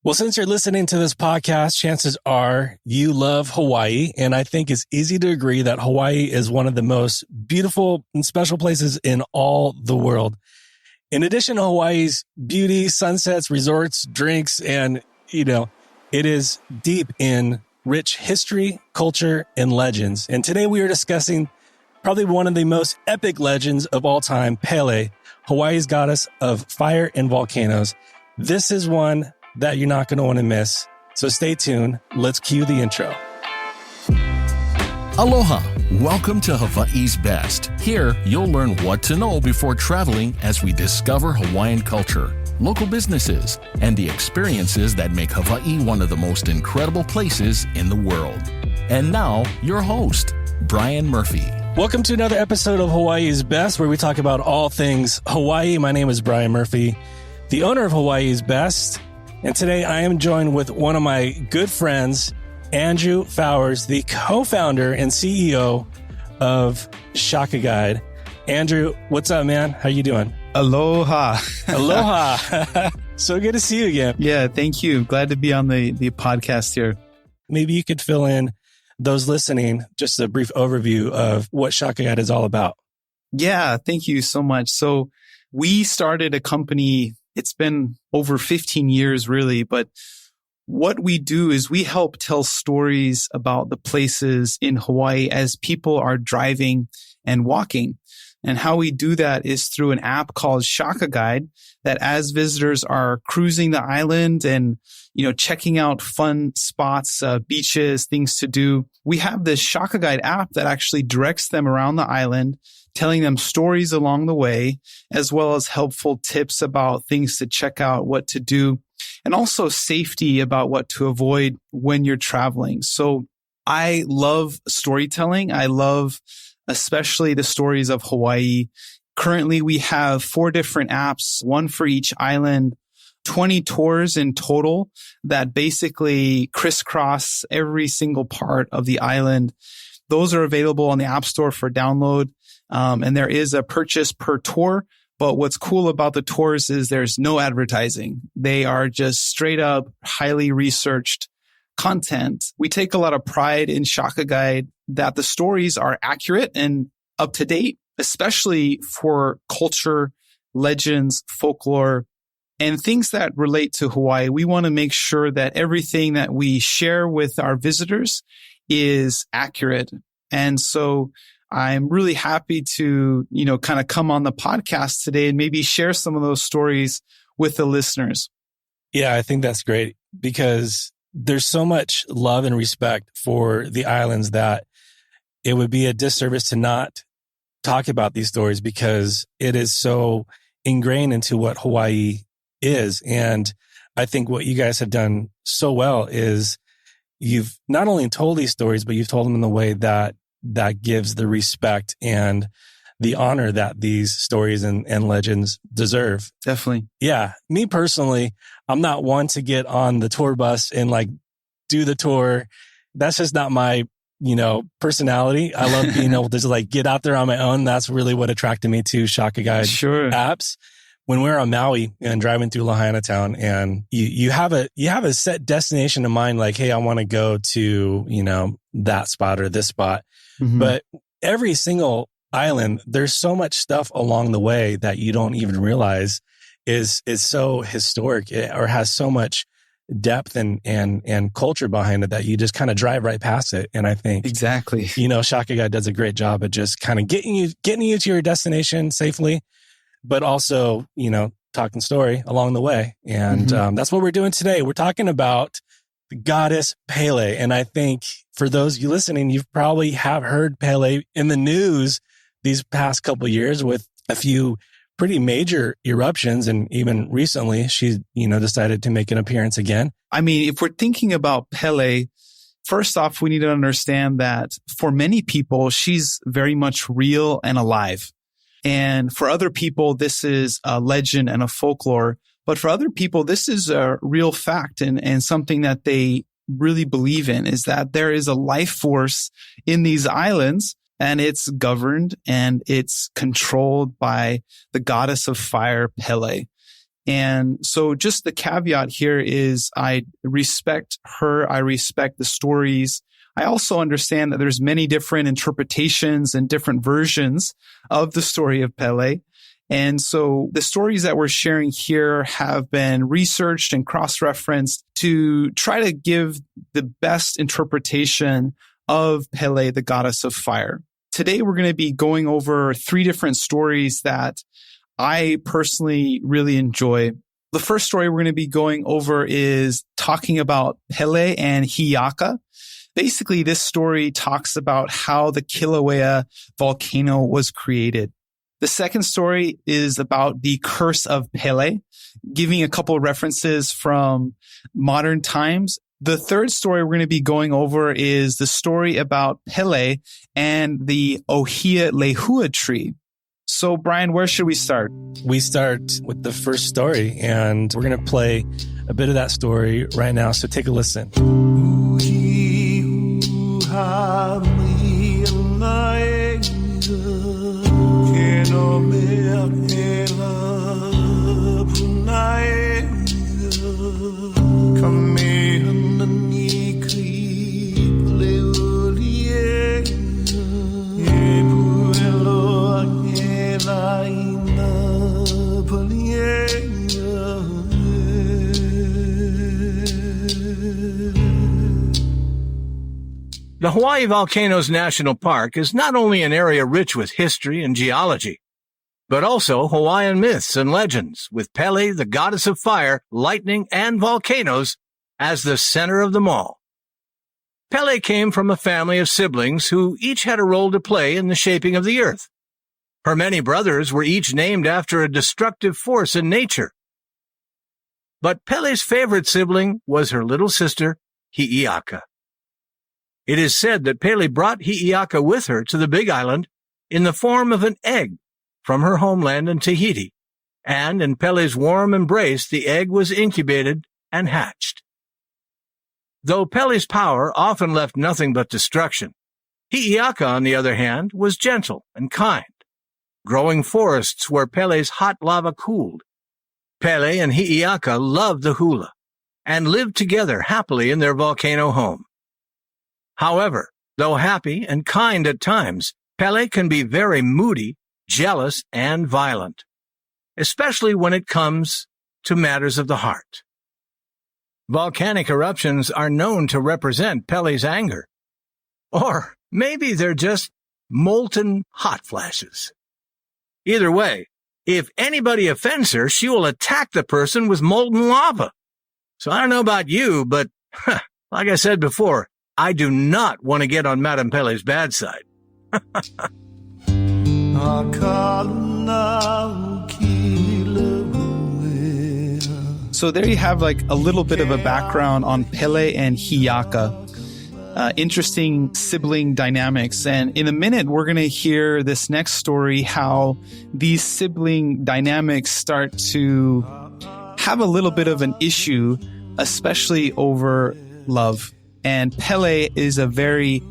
Well, since you're listening to this podcast, chances are you love Hawaii. And I think it's easy to agree that Hawaii is one of the most beautiful and special places in all the world. In addition to Hawaii's beauty, sunsets, resorts, drinks, and, it is deep in rich history, culture, and legends. And today we are discussing probably one of the most epic legends of all time, Pele, Hawaii's goddess of fire and volcanoes. This is one that you're not going to want to miss. So stay tuned. Let's cue the intro. Aloha. Welcome to Hawaii's Best. Here, you'll learn what to know before traveling as we discover Hawaiian culture, local businesses, and the experiences that make Hawaii one of the most incredible places in the world. And now, your host, Bryan Murphy. Welcome to another episode of Hawaii's Best, where we talk about all things Hawaii. My name is Bryan Murphy, the owner of Hawaii's Best. And today I am joined with one of my good friends, Andrew Fowers, the co-founder and CEO of Shaka Guide. Andrew, what's up, man? How you doing? Aloha. Aloha. So good to see you again. Yeah, thank you. Glad to be on the podcast here. Maybe you could fill in those listening just a brief overview of what Shaka Guide is all about. Yeah, thank you so much. So we started a company. It's been over 15 years, really. But what we do is we help tell stories about the places in Hawaii as people are driving and walking. And how we do that is through an app called Shaka Guide that as visitors are cruising the island and, checking out fun spots, beaches, things to do, we have this Shaka Guide app that actually directs them around the island, telling them stories along the way, as well as helpful tips about things to check out, what to do, and also safety about what to avoid when you're traveling. So I love storytelling. I love especially the stories of Hawaii. Currently, we have 4 different apps, one for each island, 20 tours in total that basically crisscross every single part of the island. Those are available on the App Store for download. And there is a purchase per tour. But what's cool about the tours is there's no advertising. They are just straight up, highly researched content. We take a lot of pride in Shaka Guide that the stories are accurate and up to date, especially for culture, legends, folklore, and things that relate to Hawaii. We want to make sure that everything that we share with our visitors is accurate. And so I'm really happy to, kind of come on the podcast today and maybe share some of those stories with the listeners. Yeah, I think that's great because there's so much love and respect for the islands that it would be a disservice to not talk about these stories because it is so ingrained into what Hawaii is. And I think what you guys have done so well is you've not only told these stories, but you've told them in the way that gives the respect and the honor that these stories and legends deserve. Definitely. Yeah. Me personally, I'm not one to get on the tour bus and do the tour. That's just not my, personality. I love being able to just get out there on my own. That's really what attracted me to Shaka Guide apps. When we're on Maui and driving through Lahaina town and you have a set destination in mind, hey, I want to go to, that spot or this spot. Mm-hmm. But every single island, there's so much stuff along the way that you don't even realize is so historic or has so much depth and culture behind it that you just kind of drive right past it. And I think exactly, Shaka Guide does a great job at just kind of getting you to your destination safely, but also, talking story along the way. And that's what we're doing today. We're talking about the goddess Pele. And I think for those of you listening, you probably have heard Pele in the news these past couple of years with a few pretty major eruptions. And even recently, she, decided to make an appearance again. I mean, if we're thinking about Pele, first off, we need to understand that for many people, she's very much real and alive. And for other people, this is a legend and a folklore. But for other people, this is a real fact and something that they really believe in, is that there is a life force in these islands and it's governed and it's controlled by the goddess of fire, Pele. And so just the caveat here is I respect her. I respect the stories. I also understand that there's many different interpretations and different versions of the story of Pele. And so the stories that we're sharing here have been researched and cross-referenced to try to give the best interpretation of Pele, the goddess of fire. Today, we're going to be going over 3 different stories that I personally really enjoy. The first story we're going to be going over is talking about Pele and Hi'iaka. Basically, this story talks about how the Kilauea volcano was created. The second story is about the Curse of Pele, giving a couple of references from modern times. The third story we're going to be going over is the story about Pele and the Ohia Lehua tree. So, Bryan, where should we start? We start with the first story, and we're going to play a bit of that story right now. So take a listen. The Hawaii Volcanoes National Park is not only an area rich with history and geology, but also Hawaiian myths and legends, with Pele, the goddess of fire, lightning, and volcanoes, as the center of them all. Pele came from a family of siblings who each had a role to play in the shaping of the earth. Her many brothers were each named after a destructive force in nature. But Pele's favorite sibling was her little sister, Hi'iaka. It is said that Pele brought Hi'iaka with her to the Big Island in the form of an egg from her homeland in Tahiti, and in Pele's warm embrace the egg was incubated and hatched. Though Pele's power often left nothing but destruction, Hi'iaka, on the other hand, was gentle and kind, growing forests where Pele's hot lava cooled. Pele and Hi'iaka loved the hula and lived together happily in their volcano home. However, though happy and kind at times, Pele can be very moody, jealous, and violent, especially when it comes to matters of the heart. Volcanic eruptions are known to represent Pele's anger. Or maybe they're just molten hot flashes. Either way, if anybody offends her, she will attack the person with molten lava. So I don't know about you, but like I said before, I do not want to get on Madame Pele's bad side. So there you have like a little bit of a background on Pele and Hi'iaka. Interesting sibling dynamics. And in a minute, we're going to hear this next story, how these sibling dynamics start to have a little bit of an issue, especially over love. And Pele is a very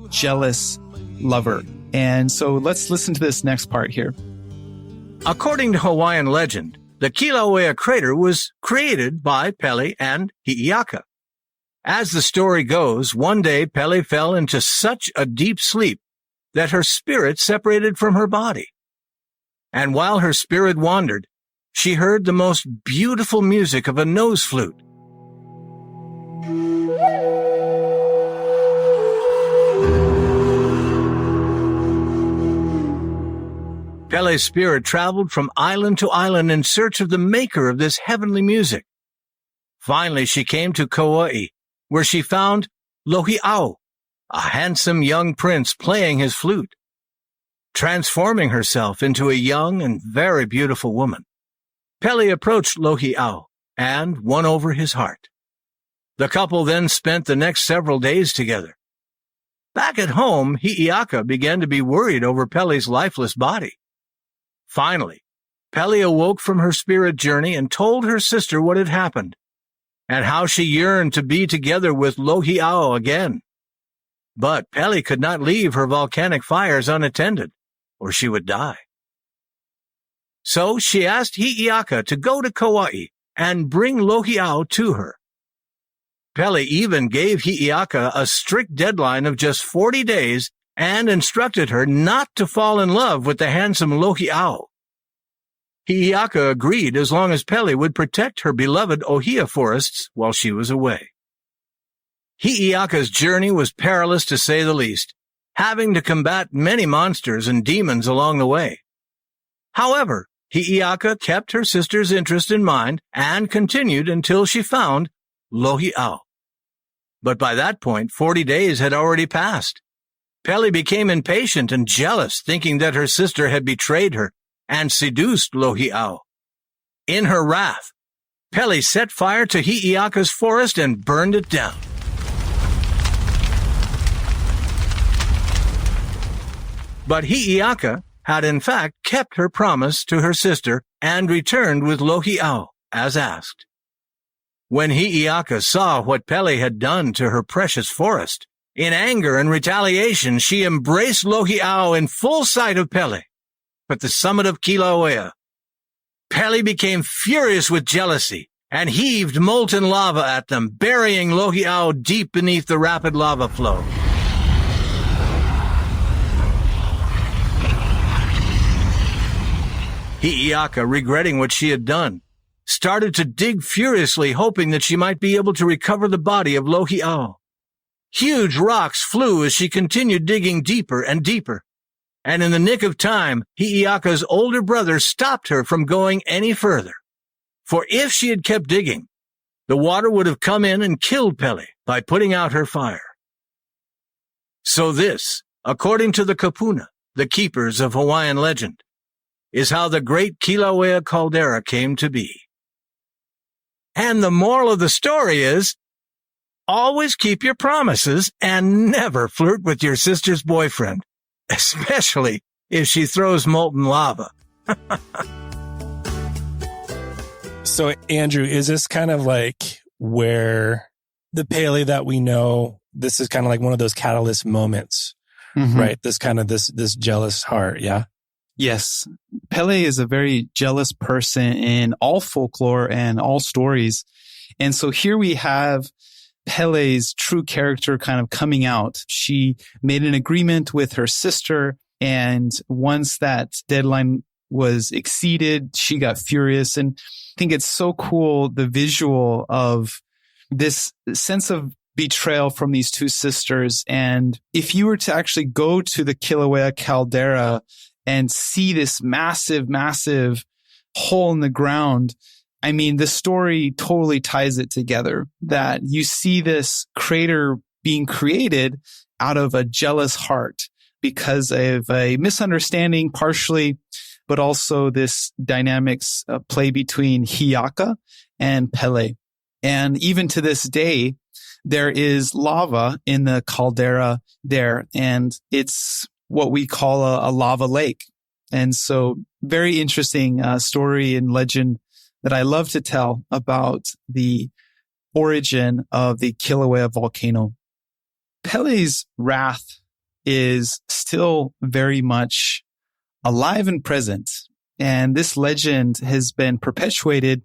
jealous lover. And so let's listen to this next part here. According to Hawaiian legend, the Kilauea crater was created by Pele and Hi'iaka. As the story goes, one day Pele fell into such a deep sleep that her spirit separated from her body. And while her spirit wandered, she heard the most beautiful music of a nose flute. Pele's spirit traveled from island to island in search of the maker of this heavenly music. Finally, she came to Kauai, where she found Lohi'au, a handsome young prince playing his flute. Transforming herself into a young and very beautiful woman, Pele approached Lohi'au and won over his heart. The couple then spent the next several days together. Back at home, Hi'iaka began to be worried over Pele's lifeless body. Finally, Pele awoke from her spirit journey and told her sister what had happened, and how she yearned to be together with Lohi'au again. But Pele could not leave her volcanic fires unattended, or she would die. So she asked Hi'iaka to go to Kauai and bring Lohi'au to her. Pele even gave Hi'iaka a strict deadline of just 40 days and instructed her not to fall in love with the handsome Lohi'au. Hi'iaka agreed as long as Pele would protect her beloved Ohia forests while she was away. Hi'iaka's journey was perilous to say the least, having to combat many monsters and demons along the way. However, Hi'iaka kept her sister's interest in mind and continued until she found Lohi'au. But by that point, 40 days had already passed. Pele became impatient and jealous, thinking that her sister had betrayed her and seduced Lohi'au. In her wrath, Pele set fire to Hi'iaka's forest and burned it down. But Hi'iaka had in fact kept her promise to her sister and returned with Lohi'au, as asked. When Hi'iaka saw what Pele had done to her precious forest, in anger and retaliation she embraced Lohi'au in full sight of Pele. At the summit of Kilauea, Pele became furious with jealousy and heaved molten lava at them, burying Lohi'au deep beneath the rapid lava flow. Hi'iaka, regretting what she had done, started to dig furiously, hoping that she might be able to recover the body of Lohi'au. Huge rocks flew as she continued digging deeper and deeper, and in the nick of time, Hi'iaka's older brother stopped her from going any further. For if she had kept digging, the water would have come in and killed Pele by putting out her fire. So this, according to the Kapuna, the keepers of Hawaiian legend, is how the great Kilauea caldera came to be. And the moral of the story is, always keep your promises and never flirt with your sister's boyfriend, especially if she throws molten lava. So, Andrew, is this kind of like where the Pele that we know, this is kind of like one of those catalyst moments, right? This kind of this jealous heart, yeah? Yes. Pele is a very jealous person in all folklore and all stories. And so here we have Pele's true character kind of coming out. She made an agreement with her sister, and once that deadline was exceeded, she got furious. And I think it's so cool, the visual of this sense of betrayal from these two sisters. And if you were to actually go to the Kilauea caldera and see this massive, massive hole in the ground, I mean, the story totally ties it together, that you see this crater being created out of a jealous heart because of a misunderstanding partially, but also this dynamics play between Hi'iaka and Pele. And even to this day, there is lava in the caldera there, and it's what we call a lava lake. And so very interesting story and legend that I love to tell about the origin of the Kilauea volcano. Pele's wrath is still very much alive and present. And this legend has been perpetuated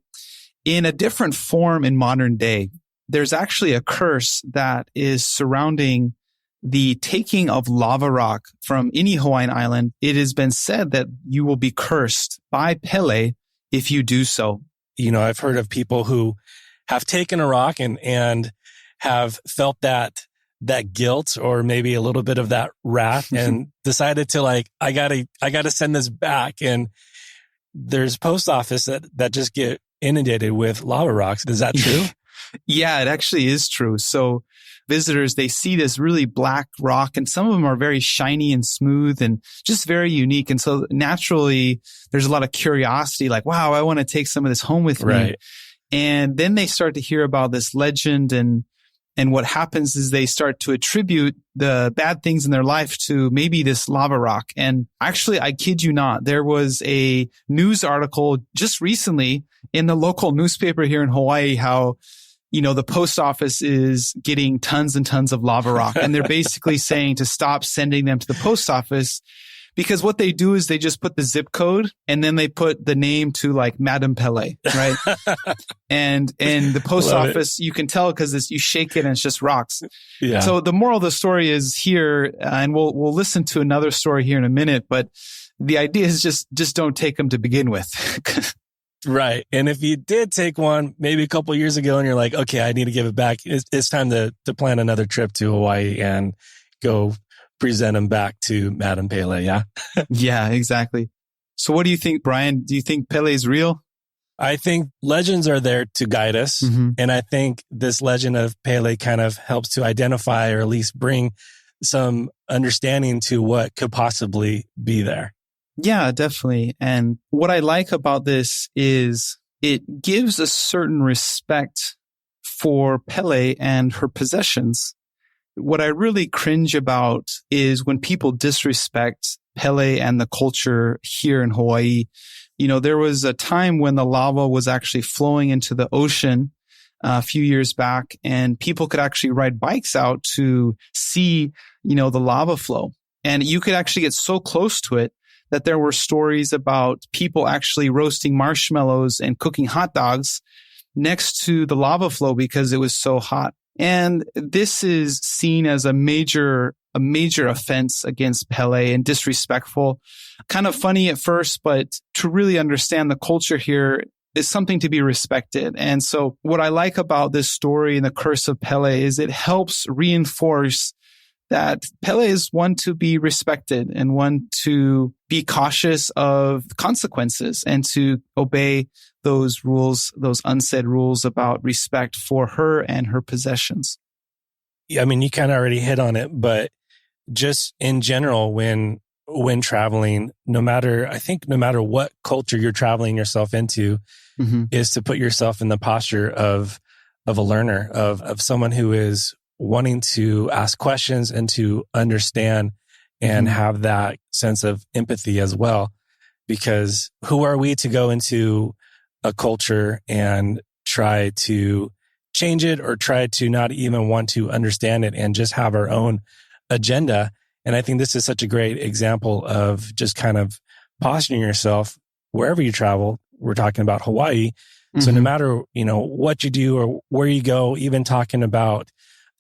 in a different form in modern day. There's actually a curse that is surrounding the taking of lava rock from any Hawaiian island. It has been said that you will be cursed by Pele if you do so. You know, I've heard of people who have taken a rock and have felt that guilt or maybe a little bit of that wrath and decided to like, I gotta send this back. And there's post office that just get inundated with lava rocks. Is that true? Yeah, it actually is true. So visitors, they see this really black rock, and some of them are very shiny and smooth and just very unique. And so naturally, there's a lot of curiosity, like, wow, I want to take some of this home with me. And then they start to hear about this legend, and what happens is they start to attribute the bad things in their life to maybe this lava rock. And actually, I kid you not, there was a news article just recently in the local newspaper here in Hawaii, how the post office is getting tons and tons of lava rock. And they're basically saying to stop sending them to the post office Because what they do is they just put the zip code and then they put the name to like Madame Pele, right? And in the post office, you can tell because you shake it and it's just rocks. Yeah. So the moral of the story is here, and we'll listen to another story here in a minute, but the idea is just don't take them to begin with. Right. And if you did take one maybe a couple of years ago and you're like, okay, I need to give it back, it's time to plan another trip to Hawaii and go present them back to Madame Pele. Yeah. Yeah, exactly. So what do you think, Bryan? Do you think Pele is real? I think legends are there to guide us. Mm-hmm. And I think this legend of Pele kind of helps to identify or at least bring some understanding to what could possibly be there. Yeah, definitely. And what I like about this is it gives a certain respect for Pele and her possessions. What I really cringe about is when people disrespect Pele and the culture here in Hawaii. You know, there was a time when the lava was actually flowing into the ocean a few years back, and people could actually ride bikes out to see, the lava flow. And you could actually get so close to it that there were stories about people actually roasting marshmallows and cooking hot dogs next to the lava flow because it was so hot. And this is seen as a major offense against Pele and disrespectful. Kind of funny at first, but to really understand the culture here is something to be respected. And so what I like about this story and the Curse of Pele is it helps reinforce that Pele is one to be respected and one to be cautious of consequences and to obey those rules, those unsaid rules about respect for her and her possessions. Yeah, I mean, you kind of already hit on it, but just in general, when traveling, no matter what culture you're traveling yourself into, Mm-hmm. is to put yourself in the posture of a learner, of someone who is wanting to ask questions and to understand and have that sense of empathy as well. Because who are we to go into a culture and try to change it or try to not even want to understand it and just have our own agenda? And I think this is such a great example of just kind of posturing yourself wherever you travel. We're talking about Hawaii. So no matter, what you do or where you go, even talking about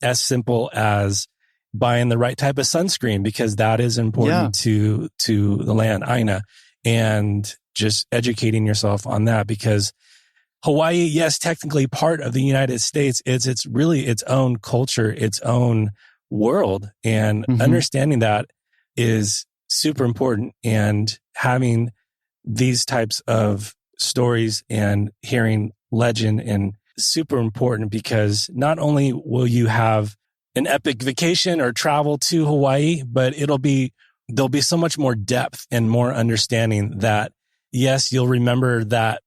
as simple as buying the right type of sunscreen, because that is important to the land, Aina, and just educating yourself on that, because Hawaii, yes, technically part of the United States, it's really its own culture, its own world. And understanding that is super important. And having these types of stories and hearing legend and super important, because not only will you have an epic vacation or travel to Hawaii, but there'll be so much more depth and more understanding that, yes, you'll remember that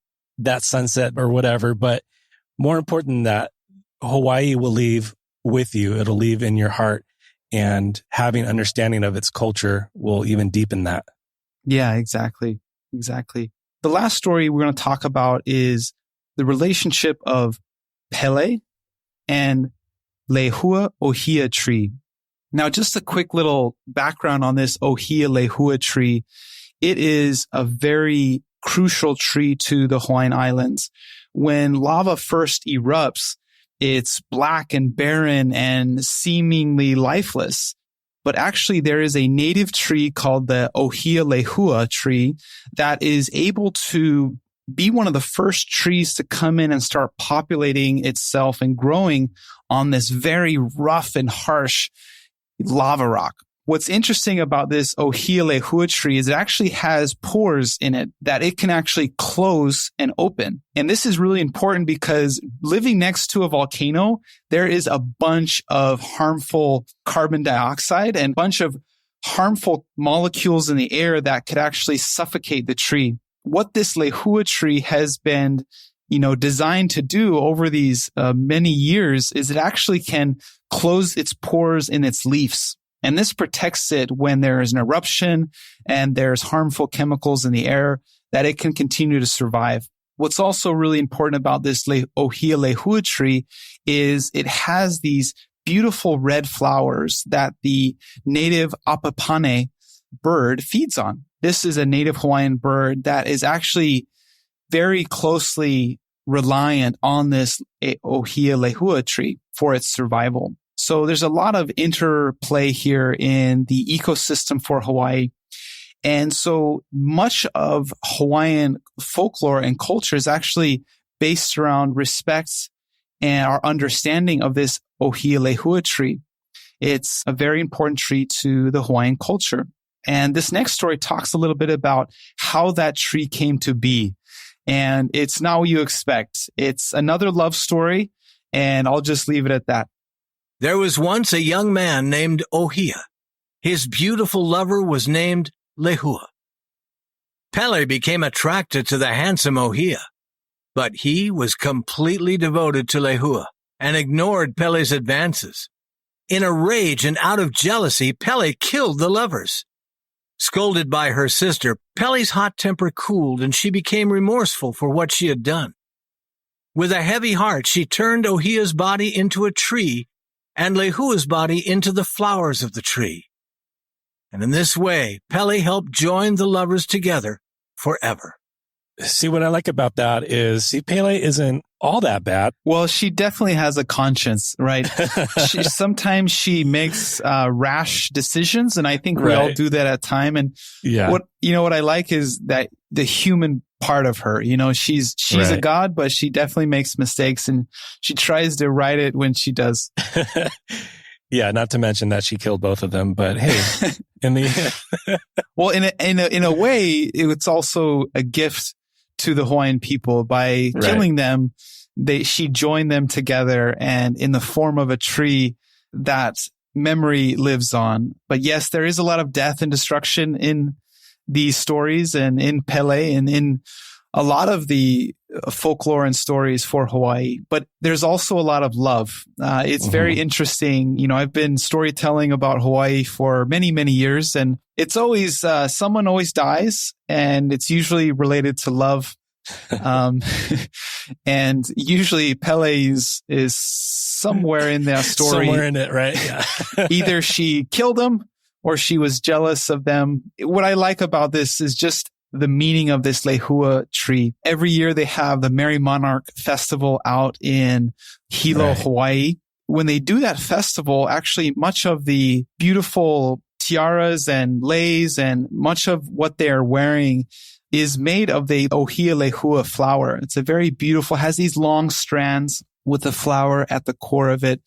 sunset or whatever, but more important than that, Hawaii will leave with you. It'll leave in your heart, and having understanding of its culture will even deepen that. Yeah, exactly. The last story we're going to talk about is the relationship of Pele and Lehua Ohia tree. Now, just a quick little background on this Ohia Lehua tree. It is a very crucial tree to the Hawaiian Islands. When lava first erupts, it's black and barren and seemingly lifeless. But actually, there is a native tree called the Ohia Lehua tree that is able to be one of the first trees to come in and start populating itself and growing on this very rough and harsh lava rock. What's interesting about this Ohia Lehua tree is it actually has pores in it that it can actually close and open. And this is really important because living next to a volcano, there is a bunch of harmful carbon dioxide and a bunch of harmful molecules in the air that could actually suffocate the tree. What this Lehua tree has been, designed to do over these many years is it actually can close its pores in its leaves. And this protects it when there is an eruption and there's harmful chemicals in the air, that it can continue to survive. What's also really important about this Ohia Lehua tree is it has these beautiful red flowers that the native Apapane bird feeds on. This is a native Hawaiian bird that is actually very closely reliant on this Ohia Lehua tree for its survival. So there's a lot of interplay here in the ecosystem for Hawaii. And so much of Hawaiian folklore and culture is actually based around respect and our understanding of this Ohia Lehua tree. It's a very important tree to the Hawaiian culture. And this next story talks a little bit about how that tree came to be. And it's not what you expect. It's another love story, and I'll just leave it at that. There was once a young man named Ohia. His beautiful lover was named Lehua. Pele became attracted to the handsome Ohia, but he was completely devoted to Lehua and ignored Pele's advances. In a rage and out of jealousy, Pele killed the lovers. Scolded by her sister, Pele's hot temper cooled and she became remorseful for what she had done. With a heavy heart, she turned Ohia's body into a tree and Lehua's body into the flowers of the tree. And in this way, Pele helped join the lovers together forever. See, what I like about that is, Pele isn't all that bad. Well, she definitely has a conscience, right? Sometimes she makes rash decisions, and I think we all do that at time. And what I like is that the human part of her, she's a god, but she definitely makes mistakes, and she tries to right it when she does. Yeah, not to mention that she killed both of them. But hey, well, in a way, it's also a gift to the Hawaiian people. By killing them, she joined them together, and in the form of a tree, that memory lives on. But yes, there is a lot of death and destruction in these stories, and in Pele, and in a lot of the folklore and stories for Hawaii. But there's also a lot of love. It's very interesting. I've been storytelling about Hawaii for many, many years, and it's always, someone always dies, and it's usually related to love. And usually Pele is somewhere in that story. Somewhere in it, right? Yeah. Either she killed them or she was jealous of them. What I like about this is just the meaning of this Lehua tree. Every year they have the Merry Monarch Festival out in Hilo, Hawaii. When they do that festival, actually much of the beautiful tiaras and leis and much of what they are wearing is made of the Ohia Lehua flower. It's a very beautiful, has these long strands with the flower at the core of it.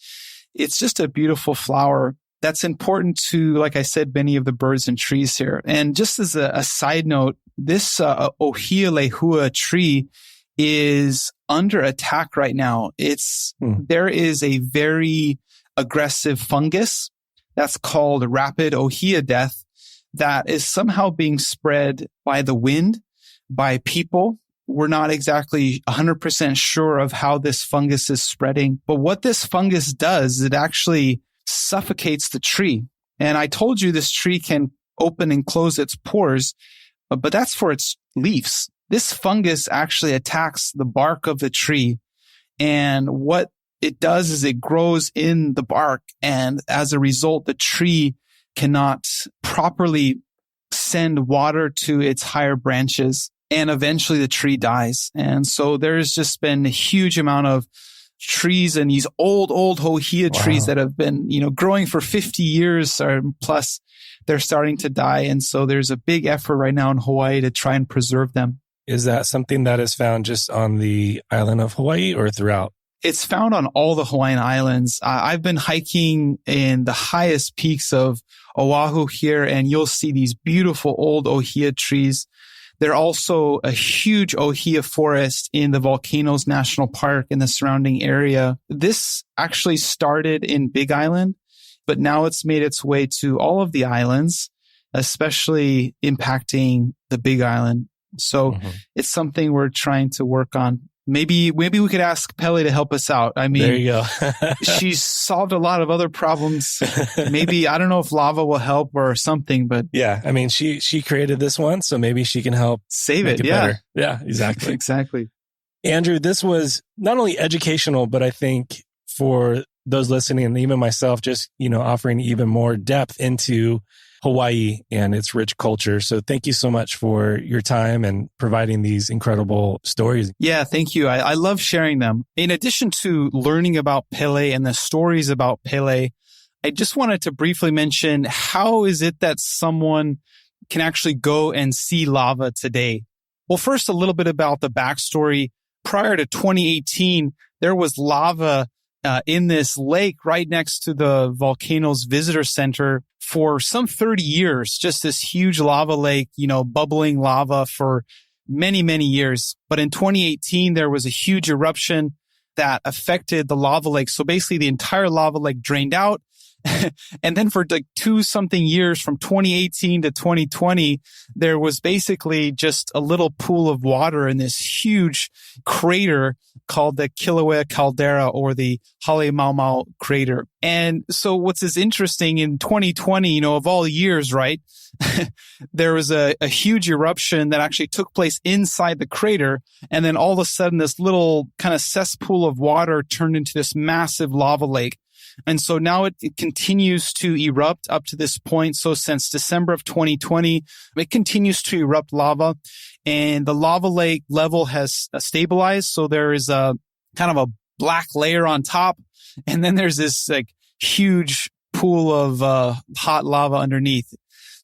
It's just a beautiful flower that's important to, like I said, many of the birds and trees here. And just as a side note, this Ohia Lehua tree is under attack right now. There is a very aggressive fungus that's called rapid Ohia death that is somehow being spread by the wind, by people. We're not exactly 100% sure of how this fungus is spreading. But what this fungus does, it actually suffocates the tree. And I told you this tree can open and close its pores, but that's for its leaves. This fungus actually attacks the bark of the tree. And what it does is it grows in the bark. And as a result, the tree cannot properly send water to its higher branches. And eventually the tree dies. And so there's just been a huge amount of trees and these old Ohia trees that have been, growing for 50 years or plus. They're starting to die. And so there's a big effort right now in Hawaii to try and preserve them. Is that something that is found just on the island of Hawaii or throughout? It's found on all the Hawaiian islands. I've been hiking in the highest peaks of Oahu here, and you'll see these beautiful old Ohia trees. There's also a huge Ohia forest in the Volcanoes National Park in the surrounding area. This actually started in Big Island, but now it's made its way to all of the islands, especially impacting the Big Island. So it's something we're trying to work on. Maybe we could ask Pele to help us out. I mean, there you go. She's solved a lot of other problems. Maybe, I don't know if lava will help or something, but yeah, I mean, she created this one, so maybe she can help save make it. Better. Yeah, exactly. Exactly. Andrew, this was not only educational, but I think for those listening and even myself, just, offering even more depth into Hawaii and its rich culture. So thank you so much for your time and providing these incredible stories. Yeah, thank you. I love sharing them. In addition to learning about Pele and the stories about Pele, I just wanted to briefly mention, how is it that someone can actually go and see lava today? Well, first, a little bit about the backstory. Prior to 2018, there was lava in this lake right next to the Volcanoes Visitor Center for some 30 years, just this huge lava lake, bubbling lava for many, many years. But in 2018, there was a huge eruption that affected the lava lake. So basically the entire lava lake drained out. And then for like 2-something years, from 2018 to 2020, there was basically just a little pool of water in this huge crater called the Kilauea caldera, or the Halemaumau crater. And so what's interesting, in 2020, of all years, right, there was a huge eruption that actually took place inside the crater. And then all of a sudden, this little kind of cesspool of water turned into this massive lava lake. And so now it continues to erupt up to this point. So since December of 2020, it continues to erupt lava, and the lava lake level has stabilized. So there is a kind of a black layer on top, and then there's this like huge pool of hot lava underneath.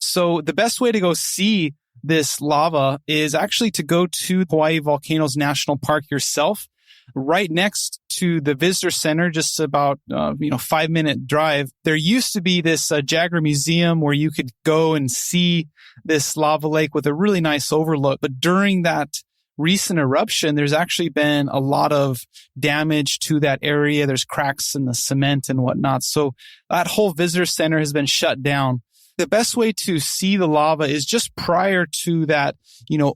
So the best way to go see this lava is actually to go to Hawaii Volcanoes National Park yourself. Right next to the visitor center, just about 5-minute drive, there used to be this Jagger Museum where you could go and see this lava lake with a really nice overlook. But during that recent eruption, there's actually been a lot of damage to that area. There's cracks in the cement and whatnot. So that whole visitor center has been shut down. The best way to see the lava is just prior to that,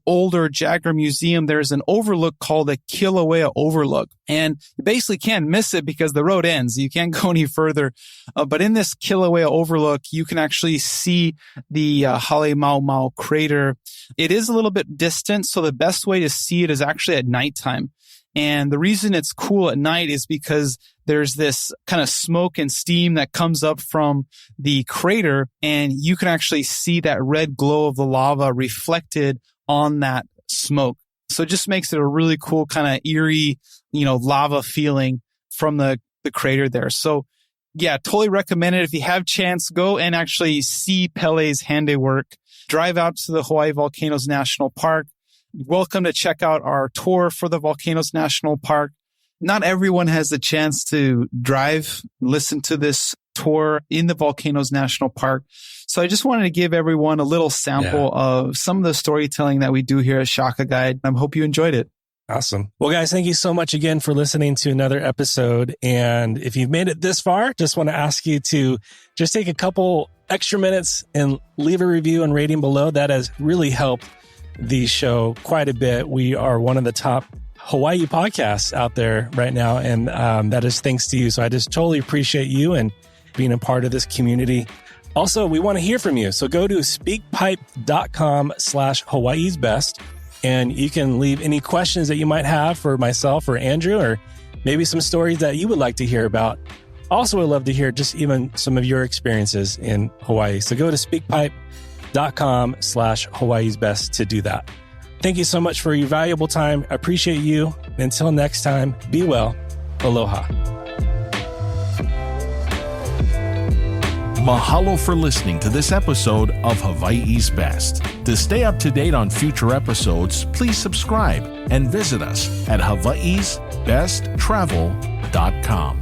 older Jagger Museum. There's an overlook called the Kilauea Overlook. And you basically can't miss it because the road ends. You can't go any further. But in this Kilauea Overlook, you can actually see the Halemaumau crater. It is a little bit distant, so the best way to see it is actually at nighttime. And the reason it's cool at night is because there's this kind of smoke and steam that comes up from the crater, and you can actually see that red glow of the lava reflected on that smoke. So it just makes it a really cool kind of eerie, lava feeling from the crater there. So yeah, totally recommend it. If you have chance, go and actually see Pele's handiwork. Drive out to the Hawaii Volcanoes National Park. Welcome to check out our tour for the Volcanoes National Park. Not everyone has the chance to drive, listen to this tour in the Volcanoes National Park. So I just wanted to give everyone a little sample of some of the storytelling that we do here at Shaka Guide. I hope you enjoyed it. Awesome. Well, guys, thank you so much again for listening to another episode. And if you've made it this far, just want to ask you to just take a couple extra minutes and leave a review and rating below. That has really helped the show quite a bit. We are one of the top Hawaii podcasts out there right now, and that is thanks to you. So I just totally appreciate you and being a part of this community. Also, we want to hear from you. So go to speakpipe.com/Hawaii's Best, and you can leave any questions that you might have for myself or Andrew, or maybe some stories that you would like to hear about. Also, I'd love to hear just even some of your experiences in Hawaii. So go to speakpipe.com/Hawaii's Best to do that. Thank you so much for your valuable time. I appreciate you. Until next time, be well. Aloha. Mahalo for listening to this episode of Hawaii's Best. To stay up to date on future episodes, please subscribe and visit us at hawaiisbesttravel.com.